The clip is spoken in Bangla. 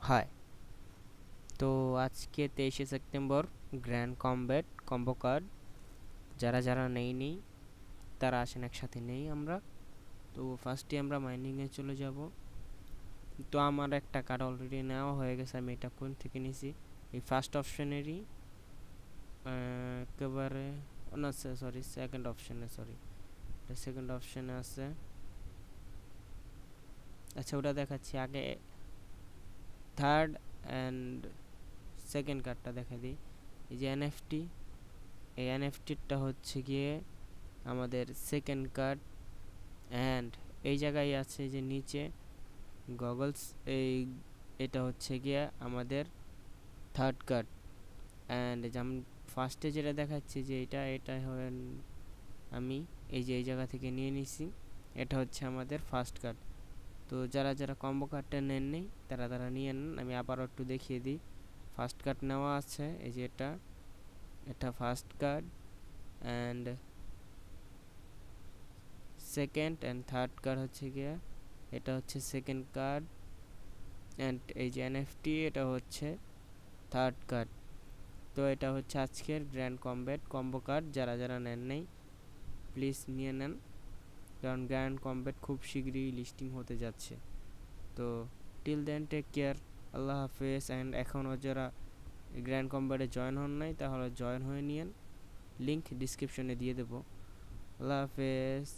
হাই। তো আজকে 23শে September grand combat combo card যারা যারা নেইনি তারা আসেন একসাথে নেই আমরা। তো ফার্স্টে আমরা মাইনিংয়ে চলে যাব। তো আমার একটা কার্ড অলরেডি নেওয়া হয়ে গেছে, আমি এটা কোন থেকে নিছি এই ফার্স্ট অপশনেরই একেবারে না সরি সেকেন্ড অপশনে, সরি এটা সেকেন্ড অপশনে আছে। আচ্ছা ওটা দেখাচ্ছি আগে, থার্ড অ্যান্ড সেকেন্ড কার্ডটা দেখা দিই। এই যে এনএফটি, এই এনএফটিটা হচ্ছে গিয়ে আমাদের সেকেন্ড কার্ড। অ্যান্ড এই জায়গায় আছে যে নিচে গগলস, এই এটা হচ্ছে গিয়ে আমাদের থার্ড কার্ড। অ্যান্ড যেমন ফার্স্টে যেটা দেখাচ্ছি যে এটা আমি এই যে এই জায়গা থেকে নিয়ে নিছি, এটা হচ্ছে আমাদের ফার্স্ট কার্ড। তো যারা যারা কম্বো কার্ডটা নেননি তারা তারা নিয়ে নেন। আমি আবারও একটু দেখিয়ে দিই। ফার্স্ট কার্ড নেওয়া আছে, এই যে এটা first card. And second and third card হচ্ছে গিয়ে এটা হচ্ছে সেকেন্ড কার্ড। অ্যান্ড এই যে এনএফটি এটা হচ্ছে থার্ড কার্ড। তো এটা হচ্ছে আজকের গ্র্যান্ড কমব্যাট কম্বো কার্ড। যারা যারা নেন নাই প্লিজ নিয়ে নেন, কারণ গ্র্যান্ড কমব্যাট খুব শীঘ্রই লিস্টিং হতে যাচ্ছে। তো টিল দেন টেক কেয়ার, আল্লাহ হাফেজ। অ্যান্ড এখনও যারা গ্র্যান্ড কমব্যাটে জয়েন হন নাই তাহলে জয়েন হয়ে নিন, লিঙ্ক ডিসক্রিপশনে দিয়ে দেবো। আল্লাহ হাফেজ।